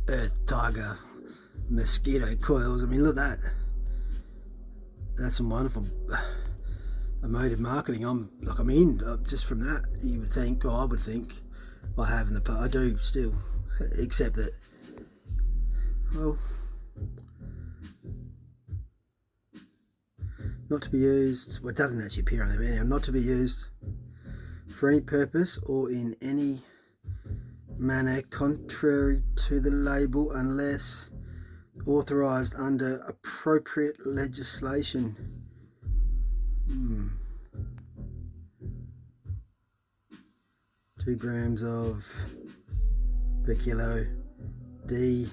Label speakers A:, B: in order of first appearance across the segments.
A: earth tiger mosquito coils. I mean, look at that. That's some wonderful emotive marketing. I'm in just from that. You would think, or I would think, I have in the past. I do still, except that, well, not to be used. Well, it doesn't actually appear on there, but anyhow, not to be used for any purpose or in any manner contrary to the label unless authorised under appropriate legislation. 2 grams of per kilo D.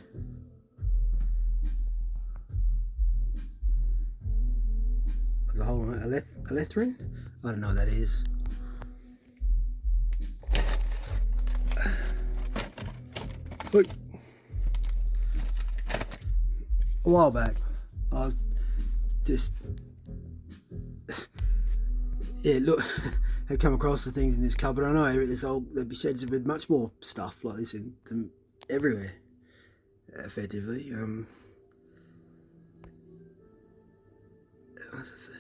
A: There's a whole Allethrins. I don't know what that is. But a while back, I was just look, had come across the things in this cupboard. I know there'd be sheds with much more stuff like this in them everywhere, effectively. What does it say?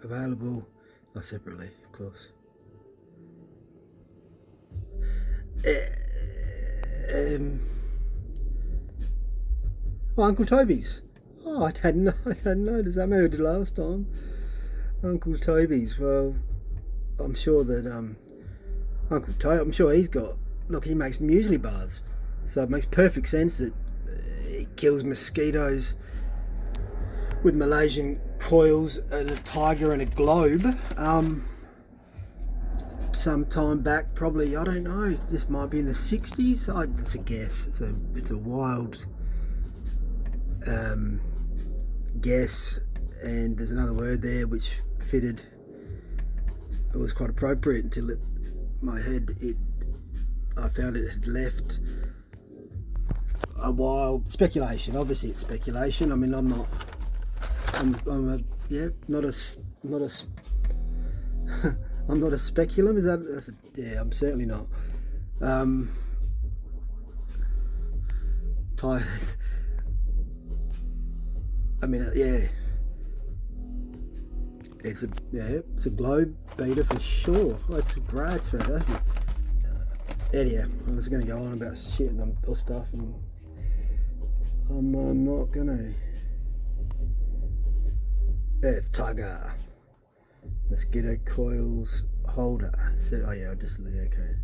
A: Available separately, of course. Uncle Toby's. Oh, I hadn't noticed that. Maybe I did last time. Uncle Toby's. Well, I'm sure that Uncle Toby, I'm sure he's got. Look, he makes muesli bars, so it makes perfect sense that he kills mosquitoes with Malaysian coils and a tiger and a globe. Some time back, probably, I don't know, this might be in the 60s. It's a guess. It's a wild guess, and there's another word there which fitted. It was quite appropriate until I found it had left a wild speculation. Obviously, it's speculation. I mean, I'm not I'm not a speculum. Is that? Yeah, I'm certainly not. Tigers. I mean, yeah. It's a globe beater for sure. That's great. It's fantastic. Anyhow, I was going to go on about shit and stuff, and I'm not gonna. Earth tiger. Mosquito coils holder. So, I'll just okay.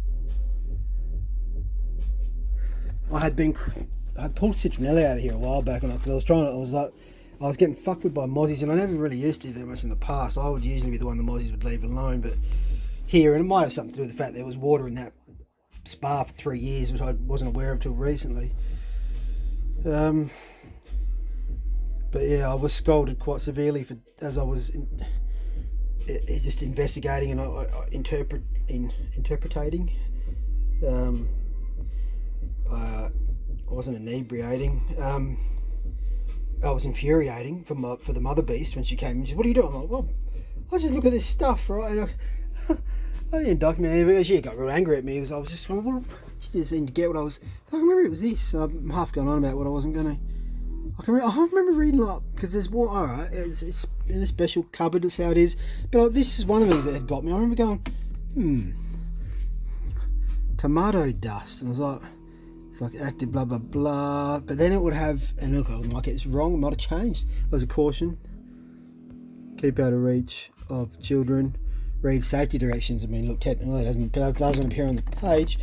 A: I had pulled citronella out of here a while back, because I was getting fucked with by mozzies, and I never really used to that much in the past. I would usually be the one the mozzies would leave alone, but here, and it might have something to do with the fact there was water in that spa for 3 years, which I wasn't aware of till recently. But yeah, I was scolded quite severely as I was just investigating and interpreting. I wasn't inebriating. I was infuriating for the mother beast when she came and she said, "What are you doing?" I'm like, "Well, I just look at this stuff, right?" And I didn't document anything. She got real angry at me. I was just, well, she didn't seem to get what I was. I remember it was this. I'm half going on about what I wasn't going to. I remember reading, like, because there's one, alright, it's in a special cupboard, that's how it is, but this is one of the things that had got me. I remember going, tomato dust, and I was like, it's like active blah blah blah, but then it would have, and look, I might get this wrong, it might have changed. There's a caution, keep out of reach of children, read safety directions. I mean, look, technically it doesn't appear on the page,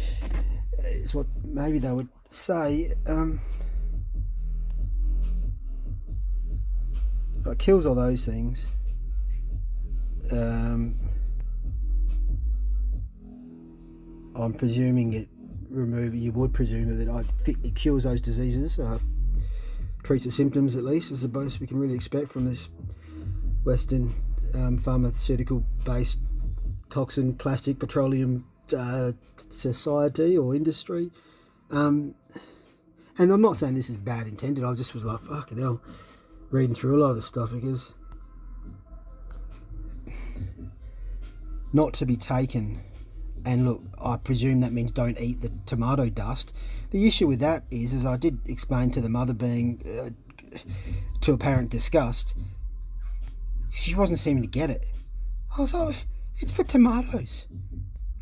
A: it's what maybe they would say. It kills all those things. I'm presuming you would presume that it cures those diseases, treats the symptoms at least, as opposed we can really expect from this Western pharmaceutical based toxin, plastic, petroleum society or industry. And I'm not saying this is bad intended, I just was like, fucking hell. reading through a lot of this stuff, because not to be taken, and look, I presume that means don't eat the tomato dust. The issue with that is, as I did explain to the mother, being to apparent disgust, she wasn't seeming to get it. I was like, it's for tomatoes.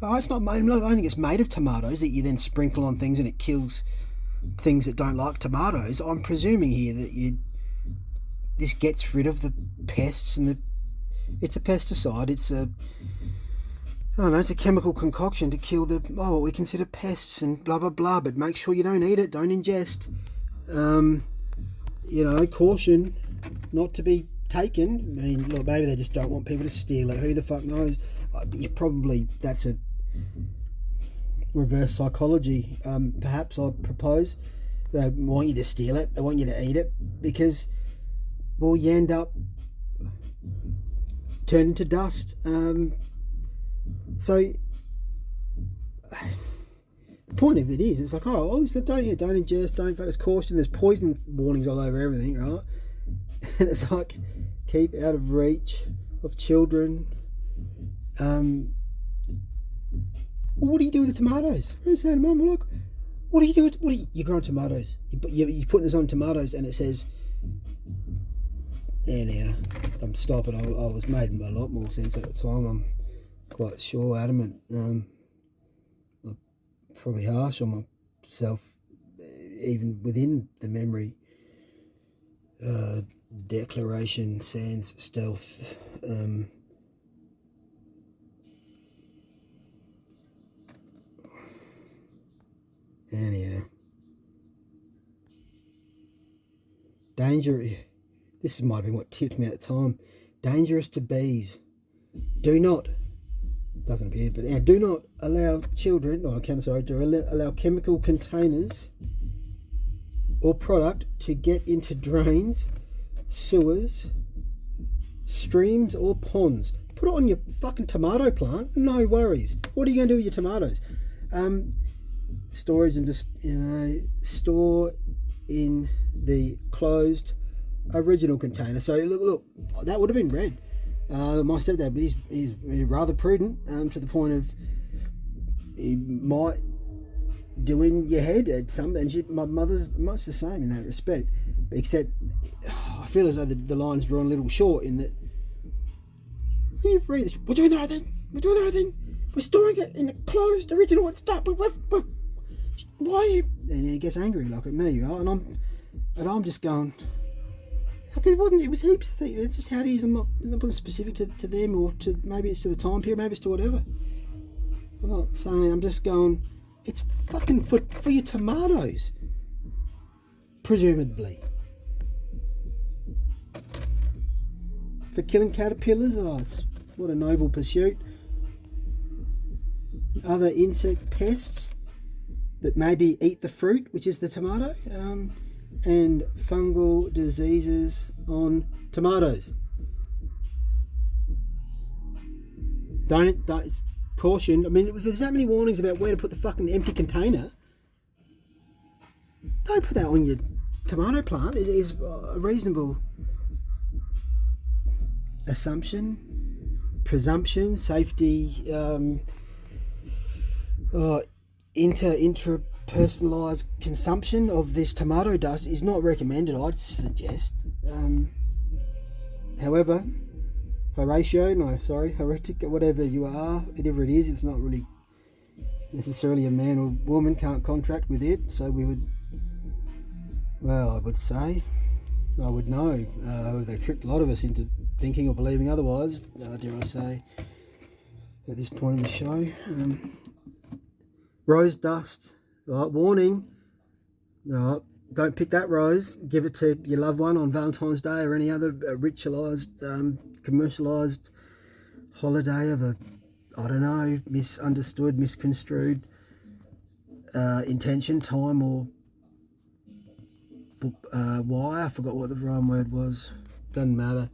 A: Oh, it's not made, I don't think it's made of tomatoes that you then sprinkle on things and it kills things that don't like tomatoes. I'm presuming here that this gets rid of the pests, and it's a pesticide. It's a, I don't know, it's a chemical concoction to kill what we consider pests and blah blah blah. But make sure you don't eat it, don't ingest. Caution, not to be taken. I mean, look, maybe they just don't want people to steal it. Who the fuck knows? That's a reverse psychology. Perhaps I'd propose they want you to steal it. They want you to eat it because, well, you end up turning to dust. So the point of it is, it's like, don't ingest, don't focus, caution. There's poison warnings all over everything, right? And it's like, keep out of reach of children. Well, what do you do with the tomatoes? I was saying to Mum, look, what do you do? You grow tomatoes. You put this on tomatoes, and it says. Anyhow, I'm stopping. I was making a lot more sense at the time. I'm quite sure, adamant. I'm probably harsh on myself, even within the memory. Declaration, sans stealth. Anyhow, danger. This might have been what tipped me at the time. Dangerous to bees. Do not. Doesn't appear, but do not allow children. Allow chemical containers or product to get into drains, sewers, streams, or ponds. Put it on your fucking tomato plant. No worries. What are you going to do with your tomatoes? Storage and just store in the closed original container. So look, that would have been read. My stepdad, he's rather prudent, to the point of he might do in your head at some. And my mother's much the same in that respect, except I feel as though the line's drawn a little short in that. You read this. We're doing the right thing. We're storing it in the closed original stuff. Why are you? And he gets angry like at me, right? And I'm just going. It was heaps of things. It's just how it is. It wasn't specific to them, or to maybe it's to the time period, maybe it's to whatever. I'm not saying. I'm just going. It's fucking for your tomatoes, presumably. For killing caterpillars. What a noble pursuit. Other insect pests that maybe eat the fruit, which is the tomato, and fungal diseases on tomatoes. It's caution. I mean, if there's that many warnings about where to put the fucking empty container, don't put that on your tomato plant. It is a reasonable assumption, presumption, safety, intra-personalised consumption of this tomato dust is not recommended, I'd suggest. However, heretic, whatever you are, whatever it is, it's not really necessarily a man or woman, can't contract with it, so we would, I would know. They tricked a lot of us into thinking or believing otherwise, dare I say, at this point in the show. Rose dust, right, warning, right, don't pick that rose, give it to your loved one on Valentine's Day or any other ritualised, commercialised holiday of a, misunderstood, misconstrued intention, time, or why, I forgot what the wrong word was, doesn't matter.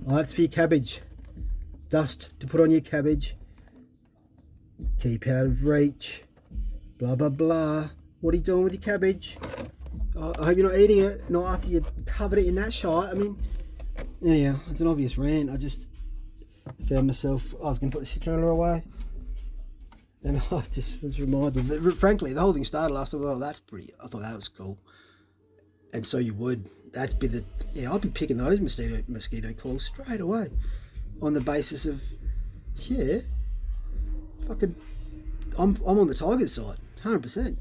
A: Right, it's for your cabbage, dust to put on your cabbage. Keep out of reach. Blah blah blah. What are you doing with your cabbage? I hope you're not eating it, not after you covered it in that shite. I mean, anyhow, it's an obvious rant. I just found myself, I was going to put the citronella away, and I just was reminded that, frankly, the whole thing started last time. Well, that's pretty, I thought that was cool. And so you would, I'd be picking those mosquito coils straight away on the basis of, yeah, fucking, I'm on the tiger's side, 100%.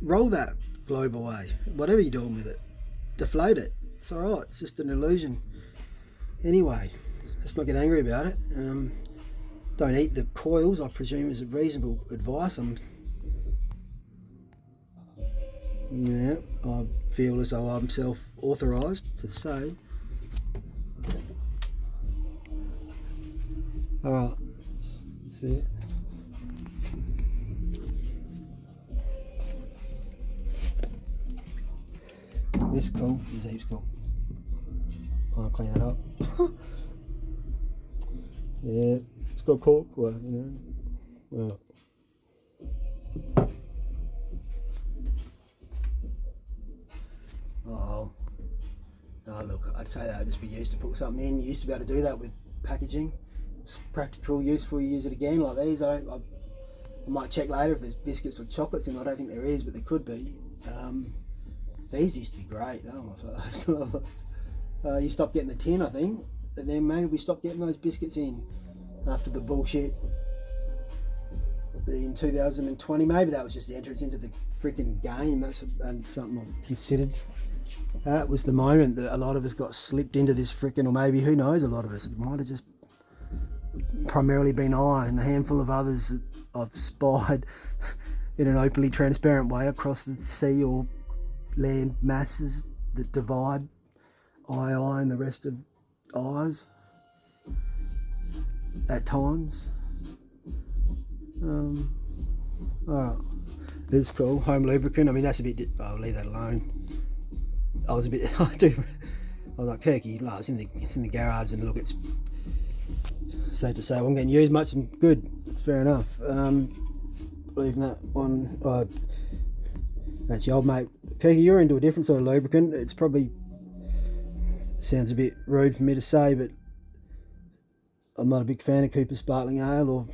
A: Roll that globe away, whatever you're doing with it, deflate it. It's all right. It's just an illusion. Anyway, let's not get angry about it. Don't eat the coils, I presume, is a reasonable advice. I feel as though I'm self-authorised to say. All right, that's it. This is cool. This heaps cool. I'll clean that up. Yeah, it's got cork. Well, you know. Well. Oh, look, I'd say that I'd just be used to put something in. You used to be able to do that with packaging. It's practical, useful. You use it again like these. I might check later if there's biscuits or chocolates in. I don't think there is, but there could be. These used to be great. Oh my God. You stopped getting the tin, I think, and then maybe we stopped getting those biscuits in after the bullshit in 2020. Maybe that was just the entrance into the freaking game. That's something I've considered. That was the moment that a lot of us got slipped into this freaking, or maybe, who knows, a lot of us. It might have just primarily been I and a handful of others that I've spied in an openly transparent way across the sea or land masses that divide I and the rest of I's at times. Alright, this is cool. Home lubricant. I mean, that's a bit, I'll leave that alone. I was like, Kirky, like, it's in the garage, and look, it's safe to say I wasn't getting used much, and good, it's fair enough. Leaving that one. That's your old mate. Kirky, you're into a different sort of lubricant. It's probably, sounds a bit rude for me to say, but I'm not a big fan of Cooper Sparkling Ale or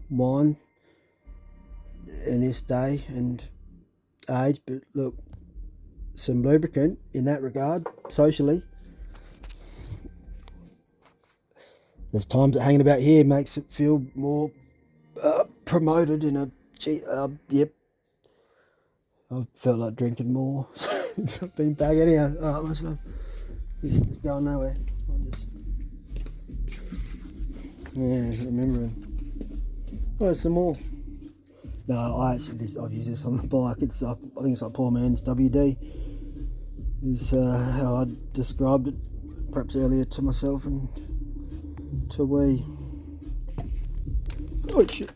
A: wine in this day and age, but look, some lubricant in that regard, socially. There's times that hanging about here makes it feel more promoted in a, yep. I felt like drinking more since I've been back. Anyhow, alright, myself. It's going nowhere. Remembering. Oh, there's some more. No, I've used this on the bike. I think it's like poor man's WD. Is how I described it, perhaps earlier to myself and to we. Oh shit.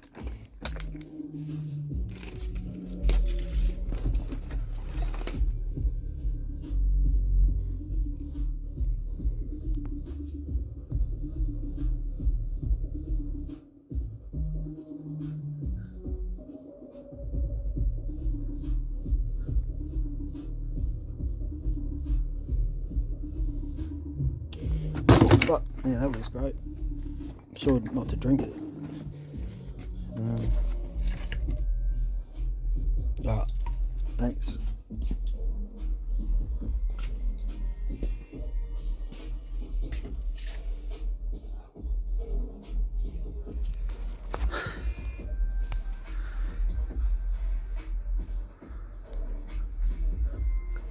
A: But yeah, that was great. I'm sure not to drink it. Thanks.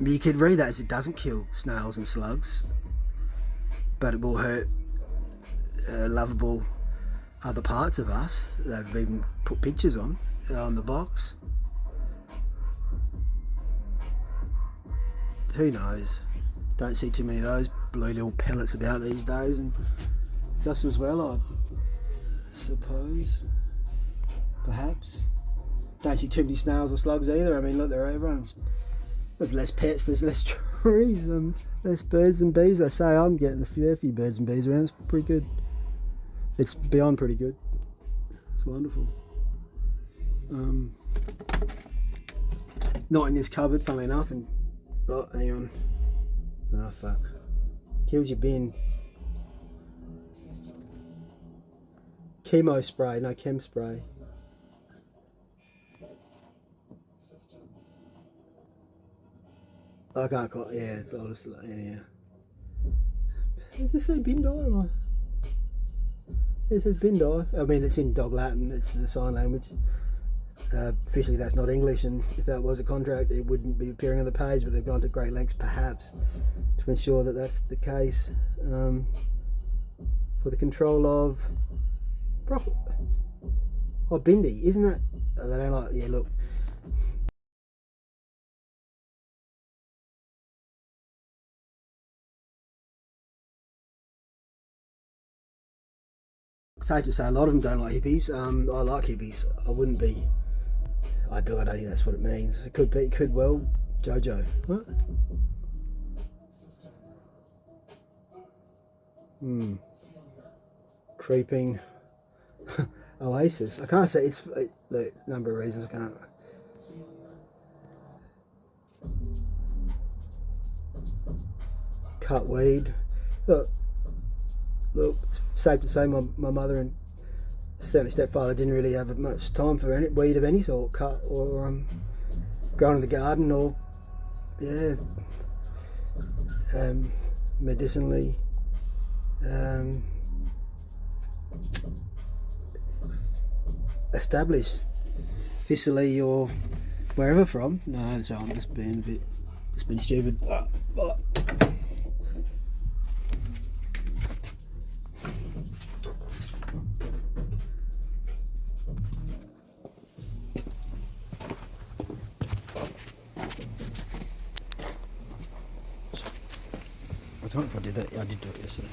A: You could read that as it doesn't kill snails and slugs, but it will hurt lovable other parts of us. They've even put pictures on the box. Who knows? Don't see too many of those blue little pellets about these days, and just as well, I suppose. Perhaps. Don't see too many snails or slugs either. I mean, look, there's less pets, there's less trees, less birds and bees. I say I'm getting a few birds and bees around. It's pretty good. It's beyond pretty good. It's wonderful. Not in this cupboard, funnily enough. And oh, hang on. Oh fuck. Kills your bin. Chemo spray, no chem spray. I can't call it, yeah, it's all just, yeah. Does this say bin dye? It says bin dye. I mean, it's in dog Latin, it's the sign language. Officially, that's not English, and if that was a contract, it wouldn't be appearing on the page, but they've gone to great lengths, perhaps, to ensure that that's the case. For the control of... Oh, bindi, isn't that... Oh, they don't like... Yeah, look. Safe to say, a lot of them don't like hippies. I like hippies. I wouldn't be. I don't think that's what it means. It could be. It could well. Jojo. What? Creeping oasis. I can't say. It's a number of reasons. I can't. Cut weed. Look, it's safe to say my mother and certainly stepfather didn't really have much time for any weed of any sort, cut or growing in the garden, or yeah, medicinally. Established Thistly or wherever from. No, so I'm just being stupid. I don't know if I did that. Yeah, I did do it yesterday.